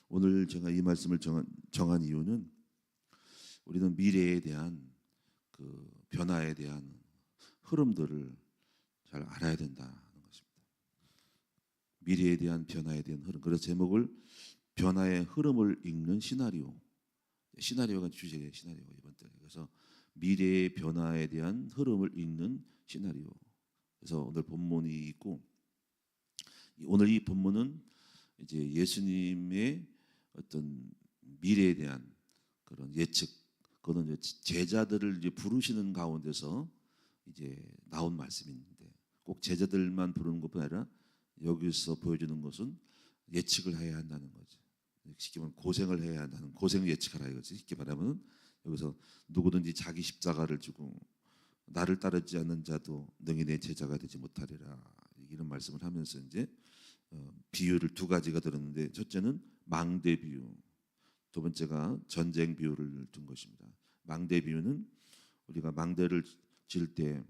오늘 제가 이 말씀을 정한 이유는 우리는 미래에 대한 그 변화에 대한 흐름들을 잘 알아야 된다는 것입니다. 미래에 대한 변화에 대한 흐름. 그래서 제목을 변화의 흐름을 읽는 시나리오. 시나리오가 주제예요. 시나리오 이번 달. 그래서 미래의 변화에 대한 흐름을 읽는 시나리오. 그래서 오늘 본문이 있고 오늘 이 본문은 이제 예수님의 어떤 미래에 대한 그런 예측, 그거는 이제 제자들을 이제 부르시는 가운데서 이제 나온 말씀인데 꼭 제자들만 부르는 것뿐 아니라 여기서 보여주는 것은 예측을 해야 한다는 거죠. 쉽게 말하면 고생을 해야 한다는, 고생을 예측하라 이거지. 쉽게 말하면 여기서 누구든지 자기 십자가를 지고 나를 따르지 않는 자도 능히 내 제자가 되지 못하리라, 이런 말씀을 하면서 이제 비유를 두 가지가 들었는데, 첫째는 망대 비유, 두 번째가 전쟁 비유를 둔 것입니다. 망대 비유는 우리가 망대를 칠 때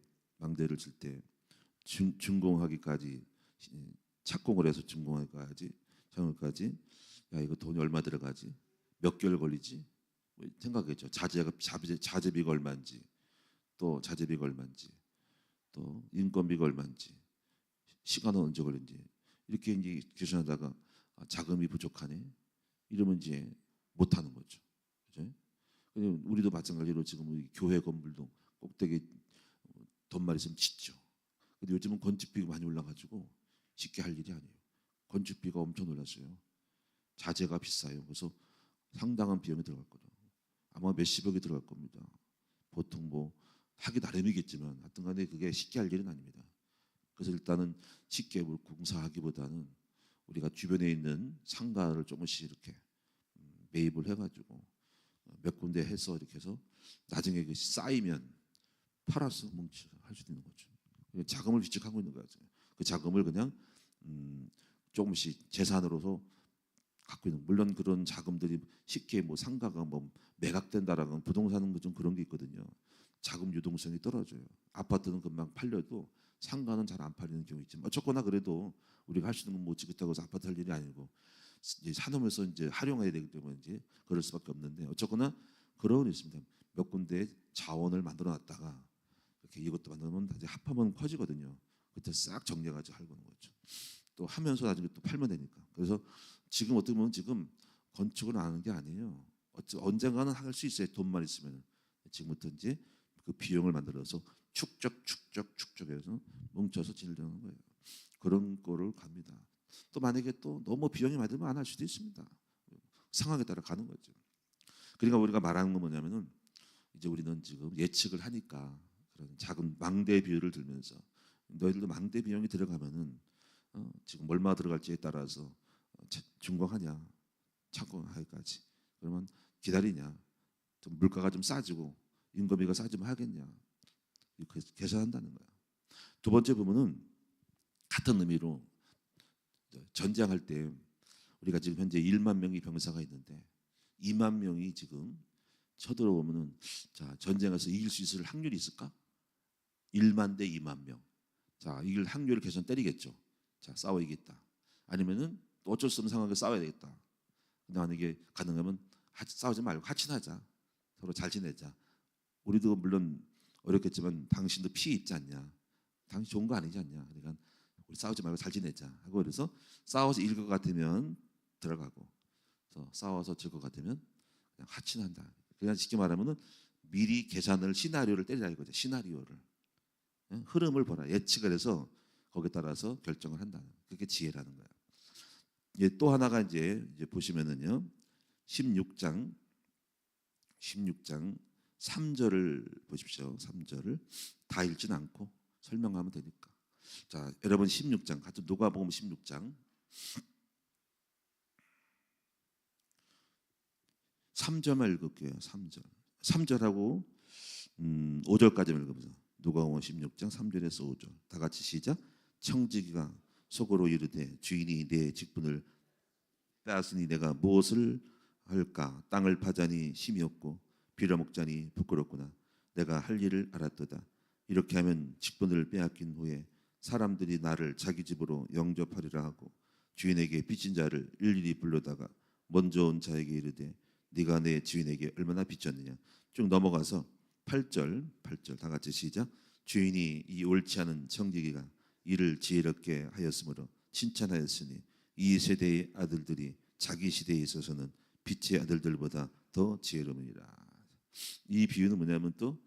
준공하기까지, 착공을 해서 준공하기까지, 작업까지, 야 이거 돈이 얼마 들어가지? 몇 개월 걸리지? 뭐 생각했죠. 자재비가 얼마인지, 또 자재비가 얼마인지, 또 인건비가 얼마인지, 시간은 언제 걸린지, 이렇게 이제 계산하다가 자금이 부족하네, 이러면 이제 못 하는 거죠. 그죠? 우리도 마찬가지로 지금 교회 건물도 꼭대기 돈만 있으면 짓죠. 근데 요즘은 건축비가 많이 올라가지고 쉽게 할 일이 아니에요. 건축비가 엄청 올랐어요. 자재가 비싸요. 그래서 상당한 비용이 들어갈 거죠. 아마 몇십억이 들어갈 겁니다. 보통 뭐 하기 나름이겠지만 하여튼 간에 그게 쉽게 할 일은 아닙니다. 그래서 일단은 쉽게 공사하기보다는 우리가 주변에 있는 상가를 조금씩 이렇게 매입을 해가지고 몇 군데 해서 이렇게 해서 나중에 그 쌓이면 팔아서 할 수도 있는 거죠. 자금을 비축하고 있는 거죠. 그 자금을 그냥 조금씩 재산으로서 갖고 있는, 물론 그런 자금들이 쉽게 뭐 상가가 뭐 매각된다라는 부동산은 좀 그런 게 있거든요. 자금 유동성이 떨어져요. 아파트는 금방 팔려도 상가는 잘 안 팔리는 경우 있지만 어쨌거나 그래도 우리가 할 수 있는 건 뭐 지긋하고 아파트 할 일이 아니고 이제 사놓으면서 이제 활용해야 되기 때문에 이제 그럴 수밖에 없는데, 어쨌거나 그런 건 있습니다. 몇 군데 자원을 만들어 놨다가 이렇게 이것도 만들면 이제 합하면 커지거든요. 그때 싹 정리해가지고 하는 거죠. 또 하면서 나중에 또 팔면 되니까. 그래서 지금 어떻게 보면 지금 건축을 안 하는 게 아니에요. 언젠가는 할 수 있어요. 돈만 있으면. 지금부터 이제 그 비용을 만들어서 축적해서 뭉쳐서 지르려는 거예요. 그런 거를 갑니다. 또 만약에 또 너무 비용이 많이 들면 안 할 수도 있습니다. 상황에 따라 가는 거죠. 그러니까 우리가 말하는 건 뭐냐면은 이제 우리는 지금 예측을 하니까 그런 작은 망대 비유를 들면서 너희들도 망대 비용이 들어가면은 지금 얼마 들어갈지에 따라서 준공하냐 착공하기까지, 그러면 기다리냐, 좀 물가가 좀 싸지고 인건비가 싸지면 하겠냐, 이렇게 계산한다는 거야. 두 번째 부분은 같은 의미로 전쟁할 때 우리가 지금 현재 1만 명의 병사가 있는데 2만 명이 지금 쳐들어오면은 자 전쟁에서 이길 수 있을 확률이 있을까? 1만 대 2만 명. 자 이길 확률을 계산 때리겠죠. 자 싸워 이겼다. 아니면은 또 어쩔 수 없는 상황에 싸워야 되겠다. 근데 만약에 가능하면 싸우지 말고 같이 하자. 서로 잘 지내자. 우리도 물론 어렵겠지만 당신도 피해 있지 않냐. 당신 좋은 거 아니지 않냐. 그러니까 우리 싸우지 말고 잘 지내자 하고, 그래서 싸워서 이길 것 같으면 들어가고, 그래서 싸워서 질 것 같으면 그냥 하친한다. 그냥 쉽게 말하면은 미리 계산을, 시나리오를 때리라 이거죠. 시나리오를, 흐름을 보라, 예측을 해서 거기에 따라서 결정을 한다. 그게 지혜라는 거야. 또 하나가 이제 보시면은요, 16장 3절을 보십시오. 3절을 다 읽진 않고 설명하면 되니까. 자, 여러분 16장 같은 누가복음 16장 3절만 읽을게요. 3절하고 5절까지 읽어보세요. 누가복음 16장 3절에서 5절 다 같이 시작. 청지기가 속으로 이르되 주인이 내 직분을 빼앗으니 내가 무엇을 할까? 땅을 파자니 힘이 없고 빌어먹자니 부끄럽구나. 내가 할 일을 알았도다. 이렇게 하면 직분을 빼앗긴 후에 사람들이 나를 자기 집으로 영접하리라 하고 주인에게 빚진 자를 일일이 불러다가 먼저 온 자에게 이르되 네가 내 주인에게 얼마나 빚졌느냐. 쭉 넘어가서 8절 다 같이 시작. 주인이 이 옳지 않은 청지기가 이를 지혜롭게 하였으므로 칭찬하였으니 이 세대의 아들들이 자기 시대에 있어서는 빛의 아들들보다 더 지혜로우니라. 이 비유는 뭐냐면 또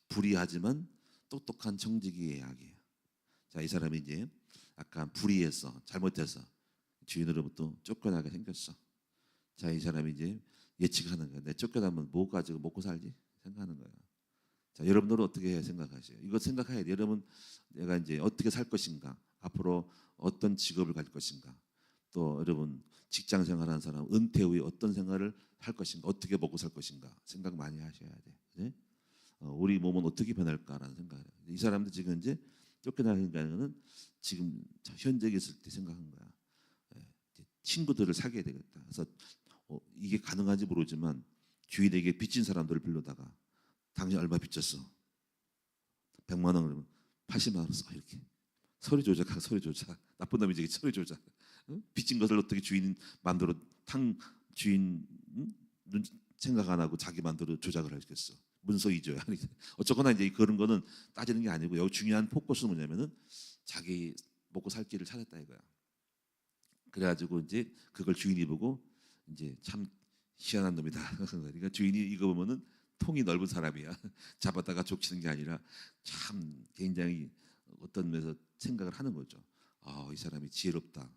불의하지만 똑똑한 청지기의 이야기예요. 자, 이 사람이 이제 약간 불의해서 잘못해서 주인으로부터 쫓겨나게 생겼어. 자, 이 사람이 이제 예측하는 거야. 내 쫓겨나면 뭐 가지고 먹고 살지? 생각하는 거야. 자, 여러분들은 어떻게 생각하세요? 이거 생각해야 돼. 여러분, 내가 이제 어떻게 살 것인가? 앞으로 어떤 직업을 가질 것인가? 또 여러분 직장 생활하는 사람 은퇴 후에 어떤 생활을 할 것인가? 어떻게 먹고 살 것인가? 생각 많이 하셔야 돼. 네? 우리 몸은 어떻게 변할까라는 생각을. 이 사람도 지금 이제 쫓겨나는 거는 지금 현재 있을 때 생각한 거야. 친구들을 사귀어야 되겠다. 그래서 이게 가능한지 모르지만 주인에게 빚진 사람들을 불러다가 당신 얼마 빚졌어? 100만 원 그러면 80만 원 써. 이렇게 서류 조작하고 서류 조작. 나쁜 놈이지 서류 조작. 응? 빚진 것을 어떻게 주인 만들어 주인 눈 생각 안 하고 자기 만들어 조작을 하겠어. 문서 위조야. 어쨌거나 이제 그런 거는 따지는 게 아니고 여기 중요한 포커스는 뭐냐면은 자기 먹고 살 길을 찾았다 이거야. 그래가지고 이제 그걸 주인이 보고 이제 참 희한한 놈이다. 그러니까 주인이 이거 보면은 통이 넓은 사람이야. 잡았다가 족치는 게 아니라 참 굉장히 어떤 면에서 생각을 하는 거죠. 이 사람이 지혜롭다.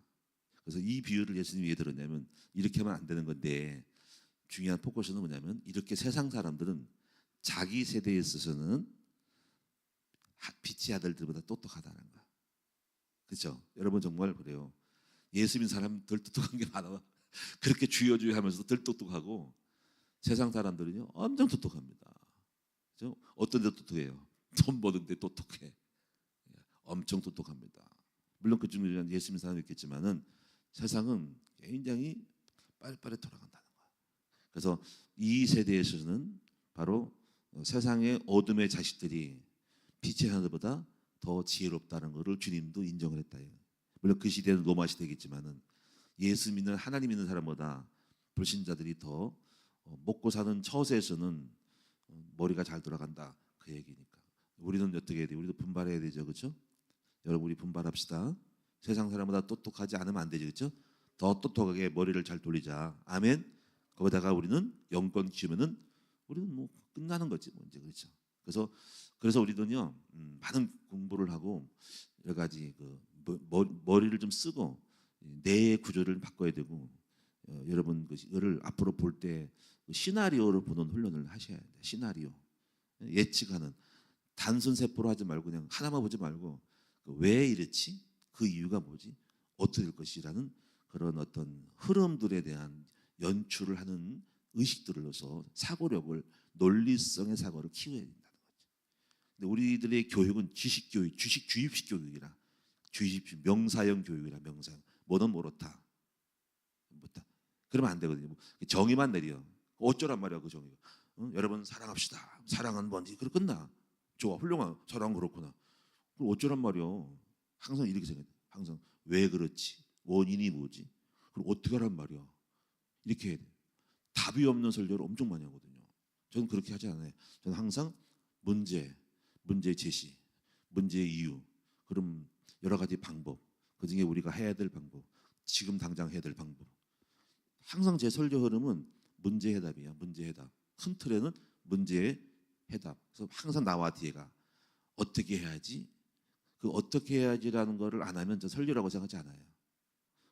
그래서 이 비유를 예수님이 왜 들었냐면 이렇게 하면 안 되는 건데 중요한 포커스는 뭐냐면 이렇게 세상 사람들은 자기 세대에 있어서는 빛의 아들들보다 똑똑하다는 거야. 그렇죠? 여러분 정말 그래요. 예수 믿는 사람 덜 똑똑한 게 많아. 그렇게 주여 하면서도 덜 똑똑하고 세상 사람들은요 엄청 똑똑합니다. 그렇죠? 어떤 데 똑똑해요? 돈 버는데 똑똑해. 엄청 똑똑합니다. 물론 그 중에 예수 믿는 사람이 있겠지만은 세상은 굉장히 빨리빨리 돌아간다는 거야. 그래서 이 세대에서는 바로 세상의 어둠의 자식들이 빛의 하늘보다 더 지혜롭다는 것을 주님도 인정을 했다. 물론 그 시대는 로마 시대겠지만은 예수 믿는 하나님 믿는 사람보다 불신자들이 더 먹고 사는 처세에서는 머리가 잘 돌아간다 그 얘기니까. 우리는 어떻게 해야 돼? 우리도 분발해야 되죠, 그렇죠? 여러분 우리 분발합시다. 세상 사람보다 똑똑하지 않으면 안 되죠, 그렇죠? 더 똑똑하게 머리를 잘 돌리자. 아멘. 거기다가 우리는 영권 키우면은 우리는 뭐 끝나는 거지, 뭐 이제 그렇죠. 그래서 우리는요 많은 공부를 하고 여러 가지 머리를 좀 쓰고 뇌의 구조를 바꿔야 되고 여러분 그거를 앞으로 볼 때 시나리오를 보는 훈련을 하셔야 돼요. 시나리오 예측하는 단순 세포로 하지 말고 그냥 하나만 보지 말고 왜 이렇지? 그 이유가 뭐지? 어떻게 될 것이라는 그런 어떤 흐름들에 대한 연출을 하는 의식들로서 사고력을 논리성의 사고를 키워야 된다는 거죠. 근데 우리들의 교육은 지식 교육, 주식 주입식 교육이라 주입식 명사형 교육이라 명사형 뭐는 뭐렇다. 뭐다. 그러면 안 되거든요. 정의만 내려. 어쩌란 말이야 그 정의가. 여러분 사랑합시다. 사랑은 뭔지 그래 끝나. 좋아 훌륭한 사랑 그렇구나. 그럼 어쩌란 말이야. 항상 이렇게 생각해. 항상 왜 그렇지? 원인이 뭐지? 그리고 어떻게 하란 말이야. 이렇게 해야 돼. 답이 없는 설교를 엄청 많이 하거든요. 저는 그렇게 하지 않아요. 저는 항상 문제 제시, 문제의 이유, 그럼 여러 가지 방법, 그중에 우리가 해야 될 방법, 지금 당장 해야 될 방법. 항상 제 설교 흐름은 문제 해답이야. 문제 해답. 큰 틀에는 문제의 해답. 그래서 항상 나와 뒤에가 어떻게 해야지? 그 어떻게 해야지라는 거를 안 하면 저 설교라고 생각하지 않아요.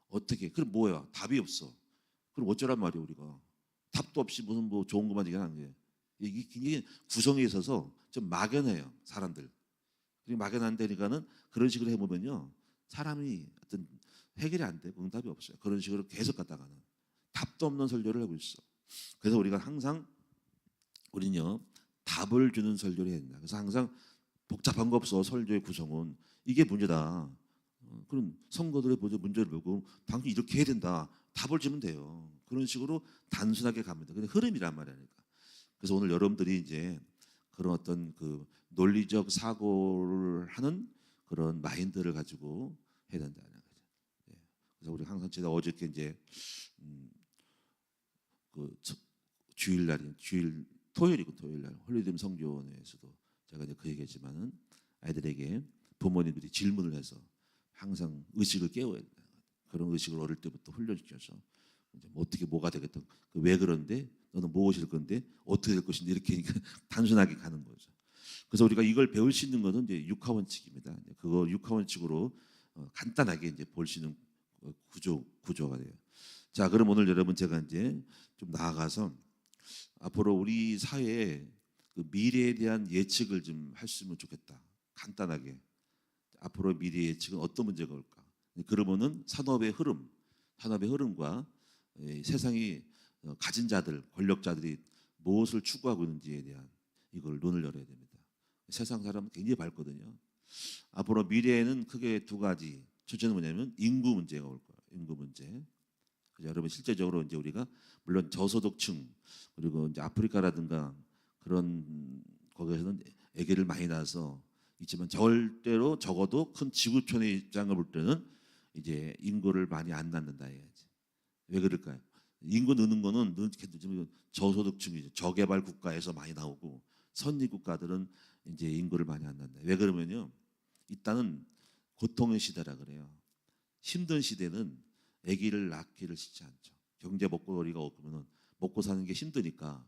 어떻게? 그럼 뭐야? 답이 없어. 그럼 어쩌란 말이야 우리가? 답도 없이 무슨 뭐 좋은 것만 얘기하는 거예요. 이게 구성에 있어서 좀 막연해요 사람들. 그리고 막연한데니까는 그런 식으로 해보면요 사람이 어떤 해결이 안 되고 응답이 없어요. 그런 식으로 계속 갔다가는 답도 없는 설교를 하고 있어. 그래서 우리가 항상 우리는요 답을 주는 설교를 해야 된다. 그래서 항상 복잡한 거 없어. 설교의 구성은 이게 문제다. 그런 선거들의 문제를 보고 당신 이렇게 해야 된다. 답을 주면 돼요. 그런 식으로 단순하게 갑니다. 근데 흐름이란 말이니까. 그래서 오늘 여러분들이 이제 그런 어떤 그 논리적 사고를 하는 그런 마인드를 가지고 해야 된다는 거죠. 그래서 우리 항상 제가 어저께 이제 주일 토요일이고 토요일날 홀리데이 성교원에서도 제가 이제 그 얘기했지만은 아이들에게 부모님들이 질문을 해서 항상 의식을 깨워야 된다. 그런 의식을 어릴 때부터 훈련시켜서 이제 뭐 어떻게 뭐가 되겠다. 왜 그런데 너는 무엇일 건데 어떻게 될 것인데 이렇게 단순하게 가는 거죠. 그래서 우리가 이걸 배울 수 있는 것은 이제 육하원칙입니다. 그거 육하원칙으로 간단하게 이제 볼 수 있는 구조가 돼요. 자, 그럼 오늘 여러분 제가 이제 좀 나아가서 앞으로 우리 사회에 그 미래에 대한 예측을 좀 했으면 좋겠다. 간단하게 앞으로 미래 예측은 어떤 문제가 올까? 그러면은 산업의 흐름과 세상이 가진 자들, 권력자들이 무엇을 추구하고 있는지에 대한 이걸 눈을 열어야 됩니다. 세상 사람은 굉장히 밝거든요. 앞으로 미래에는 크게 두 가지. 첫째는 뭐냐면 인구 문제가 올 거예요. 인구 문제. 여러분 실제적으로 이제 우리가 물론 저소득층 그리고 이제 아프리카라든가 그런 거기에서는 아기를 많이 낳아서 있지만 절대로 적어도 큰 지구촌의 입장을 볼 때는 이제 인구를 많이 안 낳는다 해야지. 왜 그럴까요? 인구 느는 거는 저소득층이죠. 저개발 국가에서 많이 나오고 선진 국가들은 이제 인구를 많이 안 낳는다. 왜 그러면요? 일단은 고통의 시대라 그래요. 힘든 시대는 아기를 낳기를 쉽지 않죠. 경제 먹거리가 없으면 먹고 사는 게 힘드니까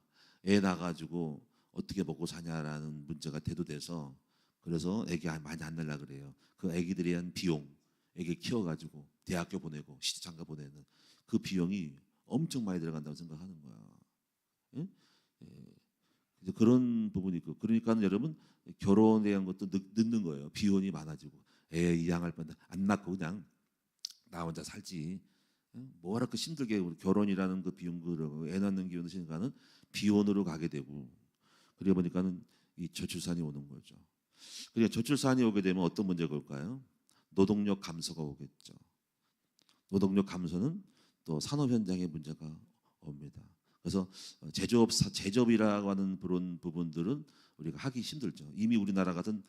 애 낳아가지고 어떻게 먹고 사냐라는 문제가 대두돼서 그래서 아기 많이 안 낳으려 그래요. 그 아기들에 대한 비용, 아기 키워가지고 대학교 보내고 시집장가 보내는 그 비용이 엄청 많이 들어간다고 생각하는 거야. 예? 예. 그런 부분이 있고 그러니까는 여러분 결혼에 대한 것도 늦는 거예요. 비용이 많아지고 애 이양할 뻔 안 낳고 그냥 나 혼자 살지. 뭐하라 그 힘들게 우리 결혼이라는 그 비용으로 애 낳는 기운을 생각하는 비혼으로 가게 되고 그러다 보니까는 이 저출산이 오는 거죠. 그러니까 저출산이 오게 되면 어떤 문제가 올까요? 노동력 감소가 오겠죠. 노동력 감소는 또 산업 현장에 문제가 옵니다. 그래서 제조업이라고 하는 그런 부분들은 우리가 하기 힘들죠. 이미 우리나라 같은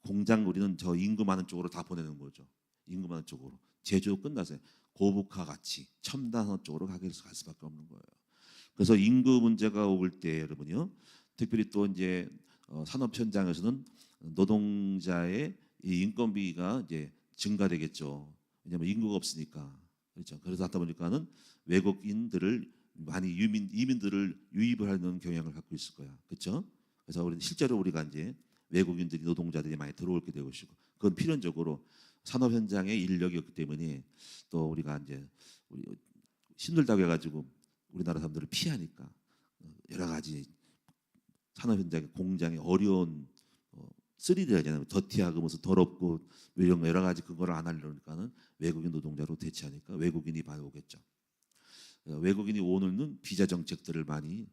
공장 우리는 저 인구 많은 쪽으로 다 보내는 거죠. 인구 많은 쪽으로 제조 끝나서 고부가 가치 첨단업 쪽으로 갈 수밖에 없는 거예요. 그래서 인구 문제가 올 때 여러분요, 특별히 또 이제 산업 현장에서는 노동자의 이 인건비가 이제 증가되겠죠. 왜냐하면 인구가 없으니까 그렇죠. 그래서 하다 보니까는 외국인들을 많이 이민들을 유입을 하는 경향을 갖고 있을 거야. 그렇죠? 그래서 우리 실제로 우리가 이제 외국인들이 노동자들이 많이 들어오게 되고 있고 그건 필연적으로 산업 현장에 인력이 없기 때문에 또 우리가 이제 우리 힘들다고 해가지고 우리나라 사람들을 피하니까 여러 가지 산업 현장에 공장에 어려운 쓰리들 하잖아요. 더티하고 무슨 더럽고 이런 거 여러 가지 그거를 안 하려니까는 외국인 노동자로 대체하니까 외국인이 많이 오겠죠. 외국인이 오는 비자 정책들을 많이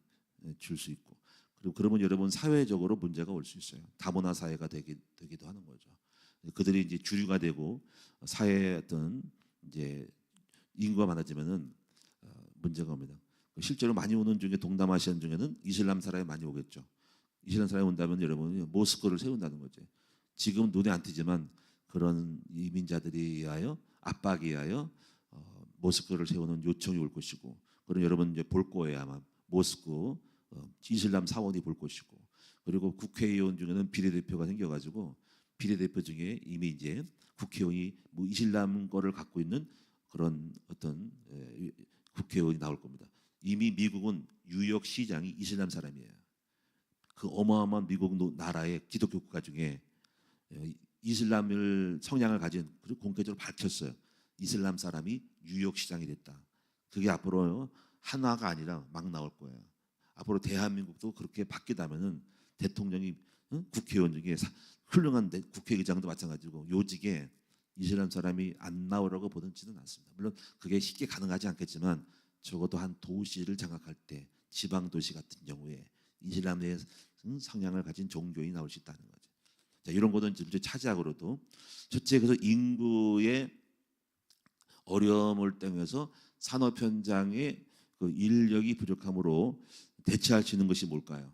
줄 수 있고 그리고 그러면 여러분 사회적으로 문제가 올 수 있어요. 다문화 사회가 되기도 하는 거죠. 그들이 이제 주류가 되고 사회의 어떤 이제 인구가 많아지면은 문제가 옵니다. 실제로 많이 오는 중에 동남아시안 중에는 이슬람 사람이 많이 오겠죠. 이슬람 사람이 온다면 여러분이 모스크를 세운다는 거죠. 지금 눈에 안 띄지만 그런 이민자들에 의하여 압박에 의하여 모스크를 세우는 요청이 올 것이고 그럼 여러분 이제 볼 거예요. 아마 모스크 이슬람 사원이 볼 것이고 그리고 국회의원 중에는 비례대표가 생겨가지고 비례대표 중에 이미 이제 국회의원이 뭐 이슬람 거를 갖고 있는 그런 어떤 국회의원이 나올 겁니다. 이미 미국은 뉴욕 시장이 이슬람 사람이에요. 그 어마어마한 미국 나라의 기독교 국가 중에 이슬람을 성향을 가진 그리고 공개적으로 밝혔어요. 이슬람 사람이 뉴욕 시장이 됐다. 그게 앞으로 한화가 아니라 막 나올 거예요. 앞으로 대한민국도 그렇게 바뀌다면은 대통령이 국회의원 중에 훌륭한 국회의장도 마찬가지고 요직에 이슬람 사람이 안 나오라고 보는지는 않습니다. 물론 그게 쉽게 가능하지 않겠지만 적어도 한 도시를 장악할 때 지방 도시 같은 경우에 이슬람의 성향을 가진 종교인이 나올 수 있다는 거죠. 자, 이런 것은 이제 차지하고도 첫째 그래서 인구의 어려움을 통해서 산업 현장의 그 인력이 부족함으로 대체할 수 있는 것이 뭘까요?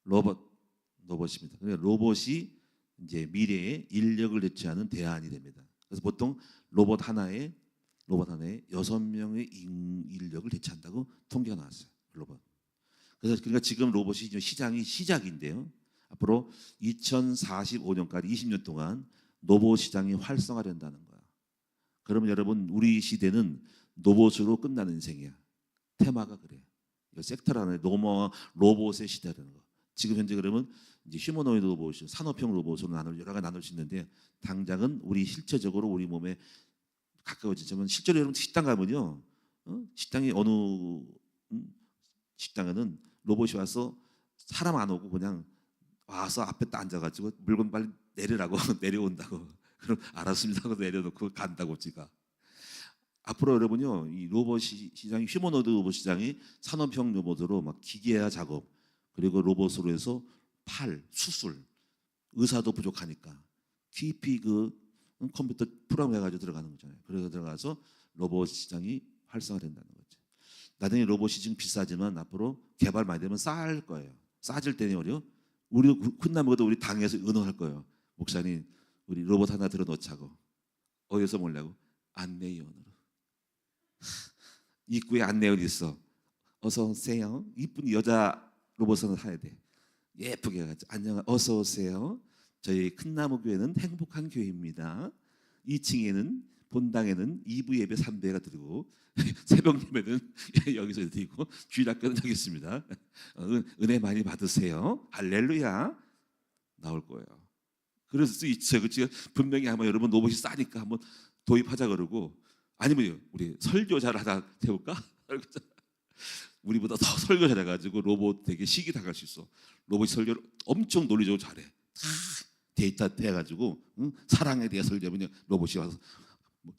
로봇입니다. 그러니까 로봇이 이제 미래의 인력을 대체하는 대안이 됩니다. 그래서 보통 로봇 하나에 로봇 하나에 6명의 인력을 대체한다고 통계가 나왔어요. 로봇. 그래서 그러니까 지금 로봇이 시장이 시작인데요. 앞으로 2045년까지 20년 동안 로봇 시장이 활성화된다는 거야. 그러면 여러분 우리 시대는 로봇으로 끝나는 인생이야. 테마가 그래. 이 섹터라는 로봇의 시대라는 거. 지금 현재 그러면 이제 휴머노이드 로봇, 산업형 로봇으로 여러 가지 나눌 수 있는데 당장은 우리 실체적으로 우리 몸에 가까워지자면 실제로 여러분 식당 가면요, 식당이 어느 식당에는 로봇이 와서 사람 안 오고 그냥 와서 앞에 딱 앉아가지고 물건 빨리 내리라고 내려온다고. 그럼 알았습니다 하고 내려놓고 간다고 지가. 앞으로 여러분요 이 로봇 시장이 휴머노이드 로봇 시장이 산업형 로봇으로 막 기계화 작업 그리고 로봇으로 해서 팔 수술 의사도 부족하니까 깊이 컴퓨터 프로그램 해가지고 들어가는 거잖아요. 그래서 들어가서 로봇 시장이 활성화된다는 거죠. 나중에 로봇이 지금 비싸지만 앞으로 개발 많이 되면 쌀 거예요. 싸질 때는 어려. 우리 훈남보다 우리 당에서 의논할 거예요. 목사님 우리 로봇 하나 들어놓자고. 어디서 몰라고? 안내위원으로. 입구에 안내원 있어. 어서 오세요. 이쁜 여자 로봇은 사야 돼. 예쁘게 해가지고 안녕 어서 오세요. 저희 큰나무 교회는 행복한 교회입니다. 2층에는 본당에는 2부 예배 3배가 드리고 새벽 예배는 여기서 드리고 주일학교는 여기 있습니다. 은혜 많이 받으세요. 할렐루야 나올 거예요. 그래서 제가 분명히 한번 여러분 로봇이 싸니까 한번 도입하자 그러고 아니면 우리 설교자를 하나 태울까? 우리보다 더 설교 잘해가지고 로봇 되게 시기 당할 수 있어. 로봇 설교를 엄청 논리적으로 잘해. 다 데이터 해가지고 사랑에 대해 설교하면 로봇이 와서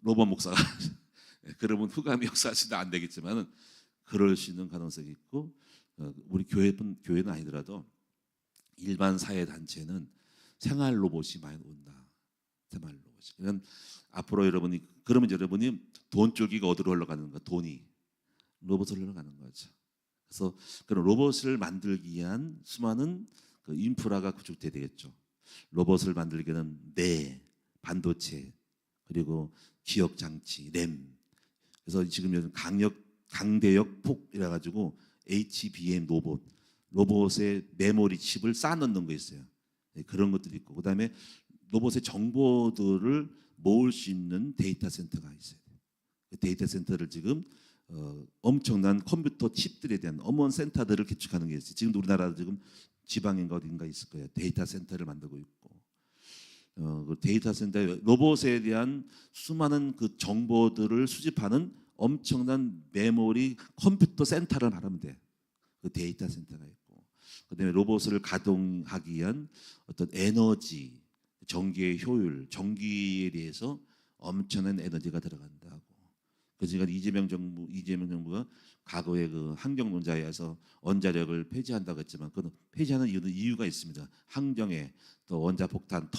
로봇 목사가 그러면 후감이 역사하시다 안 되겠지만은 그럴 수 있는 가능성이 있고 우리 교회는 아니더라도 일반 사회 단체는 생활 로봇이 많이 온다. 생활 로봇이. 그러면 앞으로 그러면 여러분이 돈 쪽이가 어디로 흘러가는가? 돈이 로봇으로 흘러가는 거죠. 그래서 그런 로봇을 만들기 위한 수많은 인프라가 구축돼야 되겠죠. 로봇을 만들기 위한 반도체 그리고 기억 장치, 램. 그래서 지금 요즘 강대역 폭이라 가지고 HBM 로봇에 메모리 칩을 쌓아 넣는 거 있어요. 그런 것들이 있고 그다음에 로봇의 정보들을 모을 수 있는 데이터 센터가 있어요. 데이터 센터를 지금 엄청난 컴퓨터 칩들에 대한 어마어마한 센터들을 개축하는 게 있어요. 지금 우리나라 지금 지방인가 어딘가 있을 거예요. 데이터 센터를 만들고 있고 그 데이터 센터 로봇에 대한 수많은 그 정보들을 수집하는 엄청난 메모리 컴퓨터 센터를 말하면 돼. 그 데이터 센터가 있고 그다음에 로봇을 가동하기 위한 어떤 에너지, 전기의 효율, 전기에 대해서 엄청난 에너지가 들어간다고. 그러니까 이재명 정부가 과거에 그 환경론자에서 원자력을 폐지한다고 했지만 그 폐지하는 이유가 있습니다. 환경에 또 원자폭탄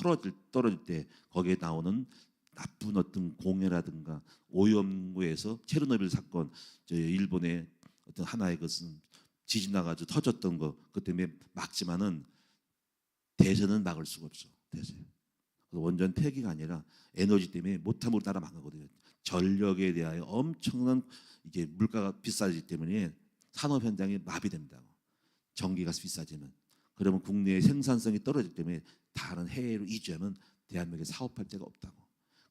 떨어질 때 거기에 나오는 나쁜 어떤 공해라든가 오염구에서 체르노빌 사건, 일본의 어떤 하나의 것은 지진 나가지고 터졌던 거 그 때문에 막지만은 대세는 막을 수가 없어. 대세. 원전 폐기가 아니라 에너지 때문에 못하면 우리나라 망하거든요. 전력에 대하여 엄청난 이게 물가가 비싸지기 때문에 산업 현장이 마비된다고. 전기가 비싸지면 그러면 국내의 생산성이 떨어지기 때문에 다른 해외로 이주하면 대한민국에 사업할 데가 없다고.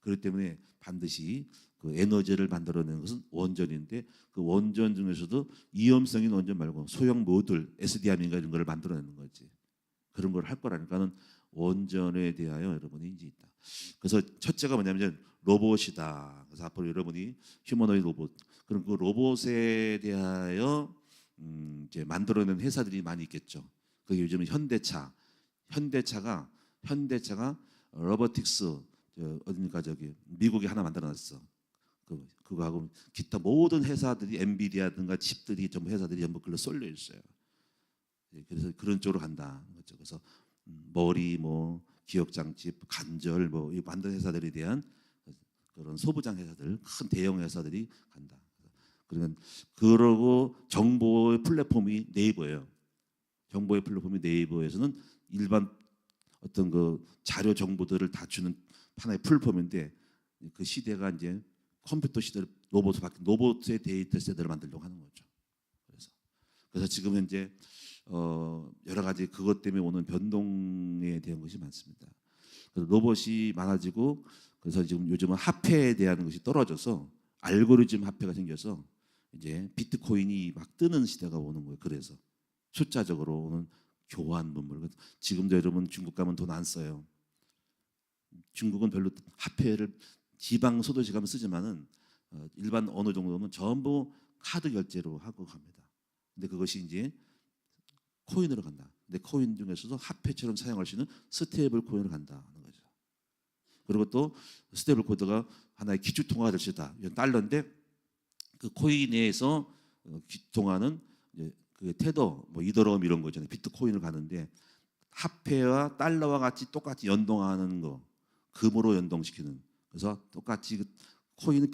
그렇기 때문에 반드시 그 에너지를 만들어내는 것은 원전인데 그 원전 중에서도 위험성 있는 원전 말고 소형 모듈, SDR인가 이런 거를 만들어내는 거지. 그런 걸 할 거라니까는 원전에 대하여 여러분이 이제 있다. 그래서 첫째가 뭐냐면 로봇이다. 그래서 앞으로 여러분이 휴머노이드 로봇 그런 그 로봇에 대하여 이제 만들어낸 회사들이 많이 있겠죠. 그게 요즘 현대차가 로보틱스 어디니까 미국에 하나 만들어놨어. 그거하고 기타 모든 회사들이 엔비디아든가 칩들이 전부 회사들이 전부 그걸로 쏠려 있어요. 그래서 그런 쪽으로 간다. 그래서 머리 기억 장치 관절 이 만든 회사들에 대한 그런 소부장 회사들 큰 대형 회사들이 간다. 그러고 정보의 플랫폼이 네이버예요. 정보의 플랫폼이 네이버에서는 일반 어떤 그 자료 정보들을 다 주는 하나의 플랫폼인데 그 시대가 이제 컴퓨터 시대를 로봇으로 바뀐 로봇의 데이터 세대를 만들려고 하는 거죠. 그래서 지금 현재 여러 가지 그것 때문에 오는 변동에 대한 것이 많습니다. 그래서 로봇이 많아지고 그래서 지금 요즘은 화폐에 대한 것이 떨어져서 알고리즘 화폐가 생겨서 이제 비트코인이 막 뜨는 시대가 오는 거예요. 그래서 숫자적으로 오는 교환 문물. 지금도 여러분 중국 가면 돈 안 써요. 중국은 별로 화폐를 지방 소도시 가면 쓰지만은 일반 어느 정도는 전부 카드 결제로 하고 갑니다. 근데 그것이 이제 코인으로 간다. 근데 코인 중에서도 화폐처럼 사용할 수 있는 스테이블 코인으로 간다는 거죠. 그리고 또 스테이블 코드가 하나의 기축 통화가 될 수 있다. 이건 달러인데 그 코인 내에서 통화는 그 테더, 뭐 이더럼 이런 거 있잖아요. 비트코인을 가는데 화폐와 달러와 같이 똑같이 연동하는 거, 금으로 연동시키는. 그래서 똑같이 그 코인은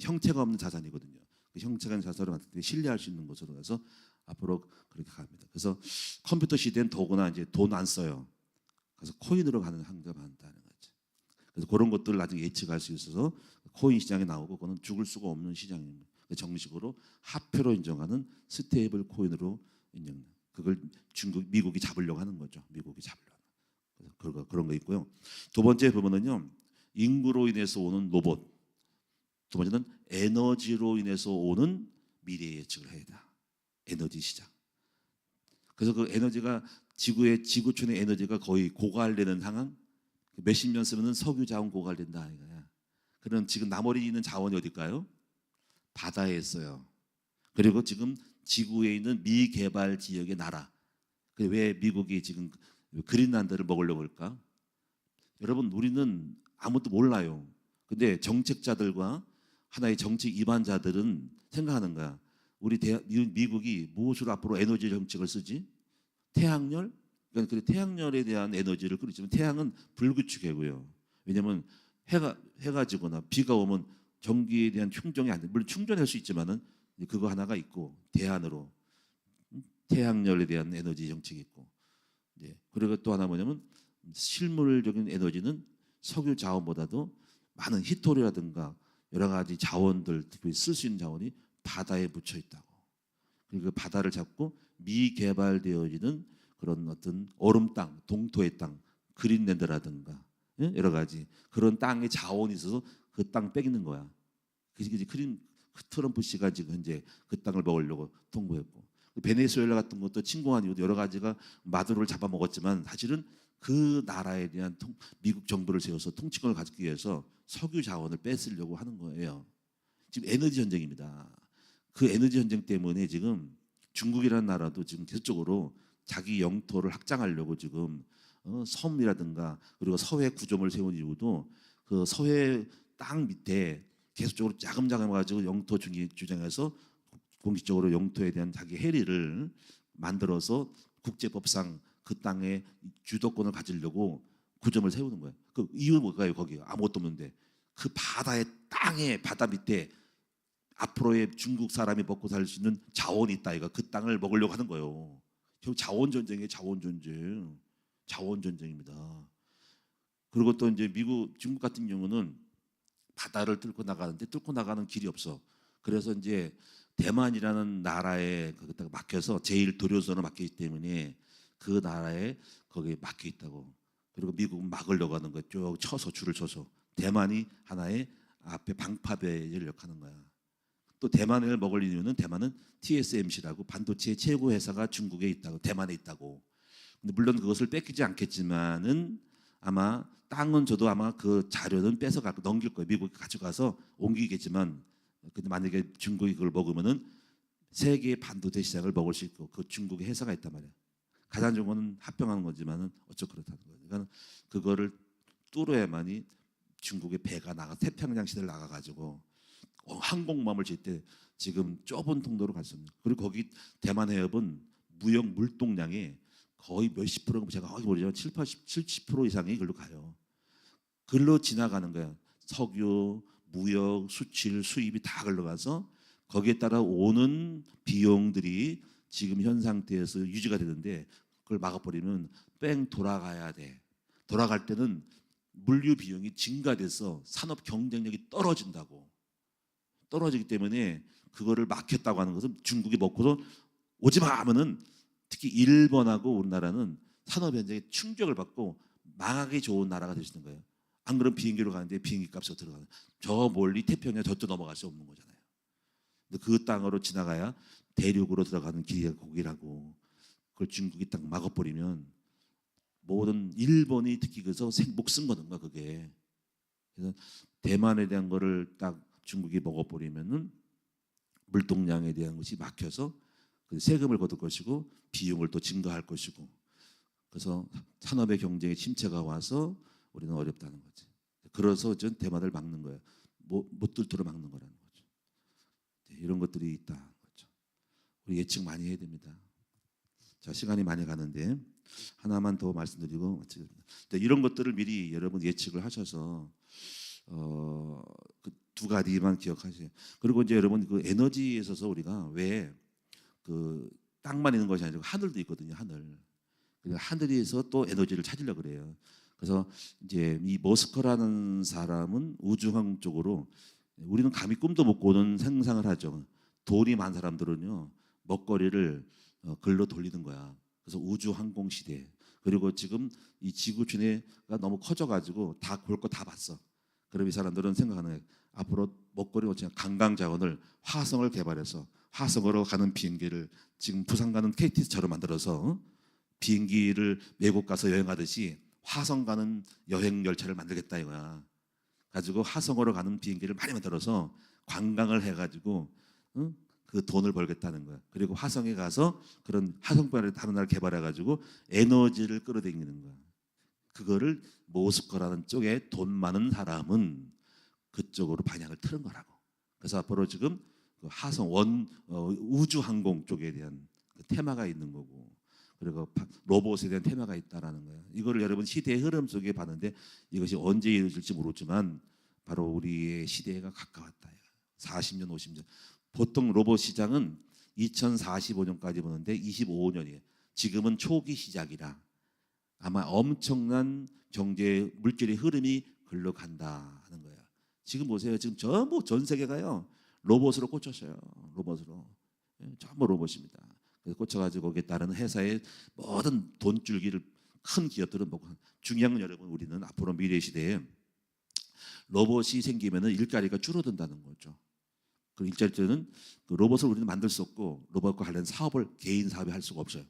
형태가 없는 자산이거든요. 그 형체가 있는 자산을 만들 때 신뢰할 수 있는 것으로 해서 앞으로 그렇게 갑니다. 그래서 컴퓨터 시대는 더구나 이제 돈 안 써요. 그래서 코인으로 가는 항자가 많다는 거죠. 그래서 그런 것들을 나중에 예측할 수 있어서 코인 시장에 나오고 그거는 죽을 수가 없는 시장입니다. 정식으로 화폐로 인정하는 스테이블 코인으로 인정. 그걸 미국이 잡으려고 하는 거죠. 미국이 잡으려고. 그런 거 있고요. 두 번째 보면은요, 인구로 인해서 오는 로봇. 두 번째는 에너지로 인해서 오는 미래 예측을 해야 돼. 에너지 시장. 그래서 그 에너지가 지구촌의 에너지가 거의 고갈되는 상황. 몇십 년 쓰면은 석유 자원 고갈된다 이거야. 그럼 지금 나머지 있는 자원이 어딜까요? 바다에 있어요. 그리고 지금 지구에 있는 미개발 지역의 나라. 왜 미국이 지금 그린란드를 먹으려고 할까? 여러분 우리는 아무도 몰라요. 근데 정책자들과 하나의 정책 입안자들은 생각하는 거야. 미국이 무엇으로 앞으로 에너지 정책을 쓰지? 태양열? 그러니까 그 태양열에 대한 에너지를 끌지만 태양은 불규칙하고요. 왜냐하면 해가 지거나 비가 오면 전기에 대한 충전이 안 돼. 물론 충전할 수 있지만은 그거 하나가 있고 대안으로 태양열에 대한 에너지 정책이 있고. 그리고 또 하나 뭐냐면 실물적인 에너지는 석유 자원보다도 많은 히토리라든가 여러 가지 자원들, 특히 쓸 수 있는 자원이 바다에 묻혀 있다고. 그리고 그 바다를 잡고 미개발되어지는 그런 어떤 얼음 땅, 동토의 땅, 그린랜드라든가 여러 가지 그런 땅에 자원이 있어서 그 땅 뺏기는 거야. 그래서 트럼프 씨가 지금 현재 그 땅을 먹으려고 통보했고, 베네수엘라 같은 것도 침공한 이유도 여러 가지가 마두로를 잡아먹었지만 사실은 그 나라에 대한 미국 정부를 세워서 통치권을 가지기 위해서 석유 자원을 뺏으려고 하는 거예요. 지금 에너지 전쟁입니다. 그 에너지 전쟁 때문에 지금 중국이라는 나라도 지금 계속적으로 자기 영토를 확장하려고 지금 섬이라든가 그리고 서해 구점을 세운 이유도 그 서해 땅 밑에 계속적으로 자금자금 가지고 영토 주장해서 공식적으로 영토에 대한 자기 해리를 만들어서 국제법상 그 땅에 주도권을 가지려고 구점을 세우는 거예요. 그 이유 뭘까요? 거기 아무것도 없는데 그 바다의 땅에 바다 밑에 앞으로의 중국 사람이 먹고 살 수 있는 자원이 있다. 이거 그 땅을 먹으려고 하는 거예요. 결국 자원 전쟁이에요. 자원 전쟁입니다. 그리고 또 이제 중국 같은 경우는 바다를 뚫고 나가는데 뚫고 나가는 길이 없어. 그래서 이제 대만이라는 나라에 거기다가 막혀서 제1도료선을 막혀있기 때문에 그 나라에 거기에 막혀 있다고. 그리고 미국은 막으려고 하는 거야. 쭉 쳐서 줄을 쳐서 대만이 하나의 앞에 방파제를 역하는 거야. 또 대만을 먹을 이유는 대만은 TSMC라고 반도체 최고 회사가 중국에 있다고, 대만에 있다고. 근데 물론 그것을 뺏기지 않겠지만은 아마 땅은 줘도 아마 그 자료는 뺏어가고 넘길 거예요. 미국이 가져가서 옮기겠지만, 근데 만약에 중국이 그걸 먹으면은 세계의 반도체 시장을 먹을 수 있고 그 중국의 회사가 있단 말이에요. 가장 좋은 거는 합병하는 거지만은 어쩌고 그렇다는 거예요. 그러니까 그거를 뚫어야만이 중국의 배가 태평양 시대를 나가가지고 항공모함을 질 때 지금 좁은 통로로 갈 수 없는. 그리고 거기 대만 해협은 무역 물동량의 거의 몇십 프로가 제가 거의 모르지만 70% 이상이 그걸로 가요. 그걸로 지나가는 거야. 석유, 무역, 수출, 수입이 다 걸러 가서 거기에 따라 오는 비용들이 지금 현 상태에서 유지가 되는데 그걸 막아버리면 뺑 돌아가야 돼. 돌아갈 때는 물류 비용이 증가돼서 산업 경쟁력이 떨어진다고. 떨어지기 때문에 그거를 막혔다고 하는 것은 중국이 먹고서 오지 마 하면은 특히 일본하고 우리나라는 산업 현장에 충격을 받고 망하기 좋은 나라가 될 수 있는 거예요. 안 그러면 비행기로 가는데 비행기 값이 들어가는 저 멀리 태평양 저쪽 넘어갈 수 없는 거잖아요. 근데 그 땅으로 지나가야 대륙으로 들어가는 길이 거기라고 그걸 중국이 딱 막아버리면 모든 일본이 특히 그래서 목숨 거는 거야 그게. 그래서 대만에 대한 거를 딱 중국이 먹어버리면은 물동량에 대한 것이 막혀서 세금을 거둘 것이고 비용을 또 증가할 것이고 그래서 산업의 경쟁의 침체가 와서 우리는 어렵다는 거지. 그래서 전 대만을 막는 거예요. 못 뚫도록 막는 거라는 거죠. 이런 것들이 있다. 거죠. 우리 예측 많이 해야 됩니다. 자, 시간이 많이 가는데 하나만 더 말씀드리고 이런 것들을 미리 여러분 예측을 하셔서 그 두 가지만 기억하세요. 그리고 이제 여러분 그 에너지에 있어서 우리가 왜 그 땅만 있는 것이 아니고 하늘도 있거든요. 하늘에서 또 에너지를 찾으려고 그래요. 그래서 이제 이 머스크라는 사람은 우주항 쪽으로 우리는 감히 꿈도 못 꾸는 상상을 하죠. 돈이 많은 사람들은요 먹거리를 글로 돌리는 거야. 그래서 우주항공 시대. 그리고 지금 이 지구촌에가 너무 커져가지고 다 볼 거 다 봤어. 그럼 이 사람들은 생각하는 거예요. 앞으로 먹거리 어찌나 관광자원을 화성을 개발해서 화성으로 가는 비행기를 지금 부산 가는 KTX처럼 만들어서 비행기를 외국 가서 여행하듯이 화성 가는 여행 열차를 만들겠다 이거야. 가지고 화성으로 가는 비행기를 많이 만들어서 관광을 해가지고 그 돈을 벌겠다는 거야. 그리고 화성에 가서 그런 화성반을 다른 나라 개발해가지고 에너지를 끌어당기는 거야. 그거를 모스크라는 쪽에 돈 많은 사람은 그쪽으로 방향을 틀은 거라고. 그래서 앞으로 지금 그 화성 우주 항공 쪽에 대한 그 테마가 있는 거고, 그리고 로봇에 대한 테마가 있다라는 거예요. 이거를 여러분 시대의 흐름 속에 봤는데 이것이 언제 이루어질지 모르지만 바로 우리의 시대가 가까웠다. 40년, 50년. 보통 로봇 시장은 2045년까지 보는데 25년이에요. 지금은 초기 시작이라 아마 엄청난 경제 물질의 흐름이 글로 간다 하는 거예요. 지금 보세요. 지금 전부 전 세계가요 로봇으로 꽂혔어요. 로봇으로 전부 로봇입니다. 그래서 꽂혀가지고 거기에 따른 회사의 모든 돈줄기를 큰 기업들은 먹고 중요한 건 여러분 우리는 앞으로 미래 시대에 로봇이 생기면은 일자리가 줄어든다는 거죠. 그 일자리는 그 로봇을 우리는 만들 수 없고 로봇과 관련 사업을 개인 사업에 할 수가 없어요.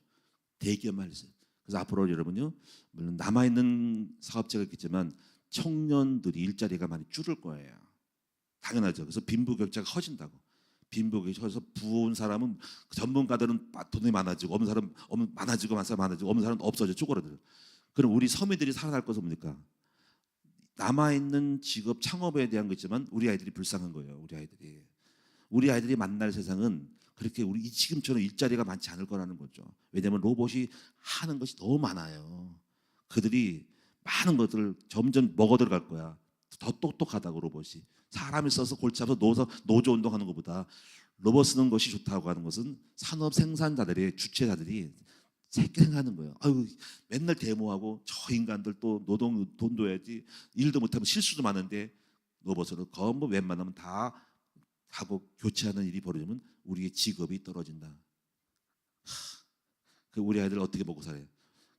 대기업만 할 수 있어요. 그래서 앞으로 여러분요 물론 남아 있는 사업체가 있겠지만 청년들이 일자리가 많이 줄을 거예요. 당연하죠. 그래서 빈부격차가 커진다고. 빈부격차가 커서 부은 사람은 전문가들은 돈이 많아지고 없는 사람 많아지고 없는 사람은 없어져 쪼그라들어. 그럼 우리 서민들이 살아날 것은 뭡니까? 남아 있는 직업 창업에 대한 거 있지만 우리 아이들이 불쌍한 거예요. 우리 아이들이 만날 세상은 그렇게 우리 지금처럼 일자리가 많지 않을 거라는 거죠. 왜냐하면 로봇이 하는 것이 너무 많아요. 그들이 많은 것들을 점점 먹어 들어갈 거야. 더 똑똑하다고 로봇이. 사람이 써서 골치 아파서 노조 운동하는 것보다 로봇 쓰는 것이 좋다고 하는 것은 산업 생산자들의 주체자들이 생각하는 거예요. 아유 맨날 데모하고 저 인간들 또 노동 돈 줘야지 일도 못하면 실수도 많은데 로봇으로 전부 웬만하면 다 하고 교체하는 일이 벌어지면 우리의 직업이 떨어진다. 그 우리 아이들 어떻게 먹고 살아요?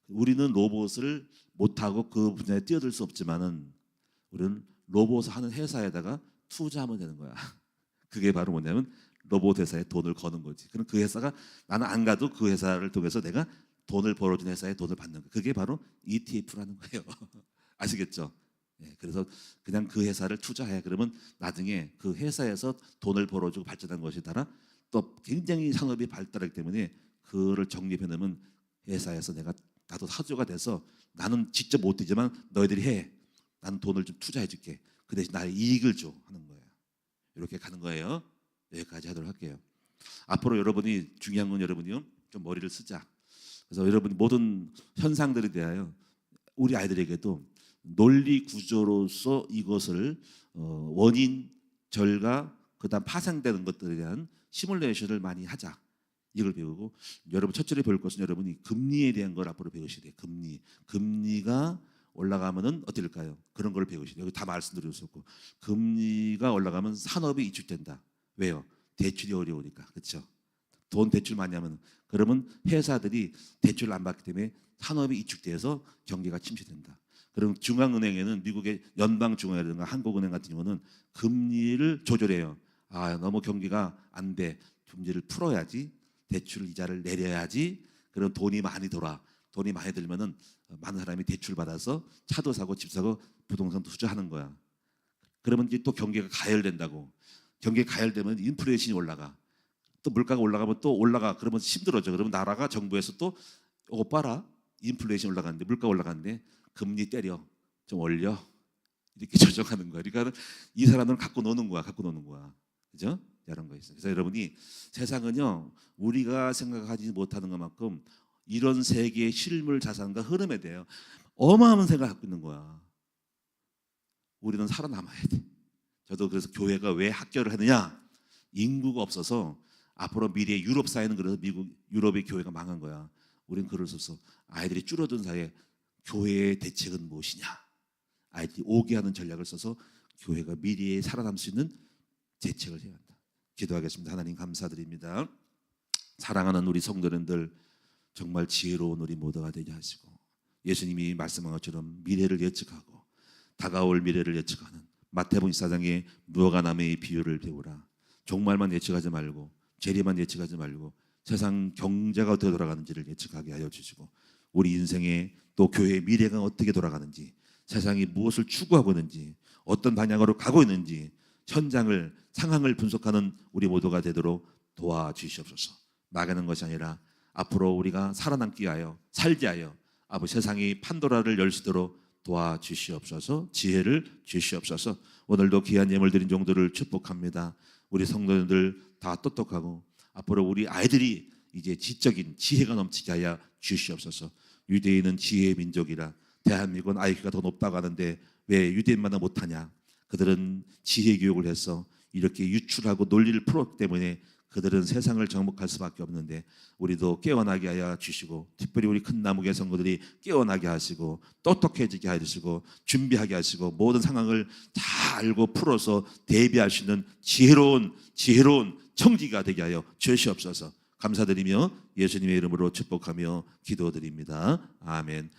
우리는 로봇을 못하고 그 분야에 뛰어들 수 없지만은 우리는 로봇을 하는 회사에다가 투자하면 되는 거야. 그게 바로 뭐냐면 로봇 회사에 돈을 거는 거지. 그럼 그 회사가 나는 안 가도 그 회사를 통해서 내가 돈을 벌어준 회사에 돈을 받는 거. 그게 바로 ETF라는 거예요. 아시겠죠? 네, 그래서 그냥 그 회사를 투자해. 그러면 나중에 그 회사에서 돈을 벌어주고 발전한 것에 따라 또 굉장히 산업이 발달하기 때문에 그를 정립해 놓으면 회사에서 나도 사주가 돼서 나는 직접 못 뛰지만 너희들이 해. 나는 돈을 좀 투자해 줄게. 그 대신 나의 이익을 줘 하는 거예요. 이렇게 가는 거예요. 여기까지 하도록 할게요. 앞으로 여러분이 중요한 건 여러분이요 좀 머리를 쓰자. 그래서 여러분 모든 현상들에 대하여 우리 아이들에게도 논리 구조로서 이것을 원인, 결과, 그다음 파생되는 것들에 대한 시뮬레이션을 많이 하자. 이걸 배우고 여러분 첫째로 배울 것은 여러분이 금리에 대한 걸 앞으로 배우셔야 돼요. 금리가 올라가면은 어떨까요? 그런 걸 배우시죠. 여기 다 말씀드렸었고 금리가 올라가면 산업이 위축된다. 왜요? 대출이 어려우니까. 그렇죠? 돈 대출 많이 하면 그러면 회사들이 대출을 안 받기 때문에 산업이 위축돼서 경기가 침체된다. 그럼 중앙은행에는 미국의 연방중앙이라든가 한국은행 같은 경우는 금리를 조절해요. 너무 경기가 안 돼. 금리를 풀어야지. 대출 이자를 내려야지. 그럼 돈이 많이 돌아. 돈이 많이 들면은 많은 사람이 대출 받아서 차도 사고 집 사고 부동산도 투자하는 거야. 그러면 이제 또 경기가 가열된다고. 경기가 가열되면 인플레이션이 올라가. 또 물가가 올라가면 또 올라가. 그러면 힘들어져. 그러면 나라가 정부에서 또 이거 봐라. 인플레이션 올라가는데 물가 올라가는데 금리 때려. 좀 올려. 이렇게 조정하는 거야. 그러니까 이 사람들은 갖고 노는 거야. 갖고 노는 거야. 그죠? 이런 거 있어요. 그래서 여러분이 세상은요. 우리가 생각하지 못하는 것만큼 이런 세계의 실물 자산과 흐름에 대해 어마어마한 생각을 갖고 있는 거야. 우리는 살아남아야 돼. 저도 그래서 교회가 왜 학교를 하느냐? 인구가 없어서 앞으로 미래의 유럽 사회는 그래서 유럽의 교회가 망한 거야. 우리는 그럴 수 없어. 아이들이 줄어든 사이에 교회의 대책은 무엇이냐? 아이들이 오게 하는 전략을 써서 교회가 미래에 살아남을 수 있는 대책을 해야 한다. 기도하겠습니다. 하나님 감사드립니다. 사랑하는 우리 성도님들 정말 지혜로운 우리 모두가 되게 하시고 예수님이 말씀한 것처럼 미래를 예측하고 다가올 미래를 예측하는 마태복음 24장의 무화과 나무의 비유를 배우라. 종말만 예측하지 말고 재리만 예측하지 말고 세상 경제가 어떻게 돌아가는지를 예측하게 하여 주시고 우리 인생의 또 교회의 미래가 어떻게 돌아가는지 세상이 무엇을 추구하고 있는지 어떤 방향으로 가고 있는지 현장을 상황을 분석하는 우리 모두가 되도록 도와주시옵소서. 나가는 것이 아니라 앞으로 우리가 살아남기 위하여 살기 위하여 아버지 세상이 판도라를 열 수 있도록 도와주시옵소서. 지혜를 주시옵소서. 오늘도 귀한 예물 드린 종들을 축복합니다. 우리 성도님들 다 똑똑하고 앞으로 우리 아이들이 이제 지적인 지혜가 넘치게 하여 주시옵소서. 유대인은 지혜의 민족이라 대한민국은 IQ가 더 높다고 하는데 왜 유대인마다 못하냐? 그들은 지혜 교육을 해서 이렇게 유출하고 논리를 풀었기 때문에 그들은 세상을 정복할 수밖에 없는데 우리도 깨어나게 하여 주시고 특별히 우리 큰 나무개 성도들이 깨어나게 하시고 똑똑해지게 하시고 준비하게 하시고 모든 상황을 다 알고 풀어서 대비할 수 있는 지혜로운 청지기가 되게 하여 주시옵소서. 감사드리며 예수님의 이름으로 축복하며 기도드립니다. 아멘.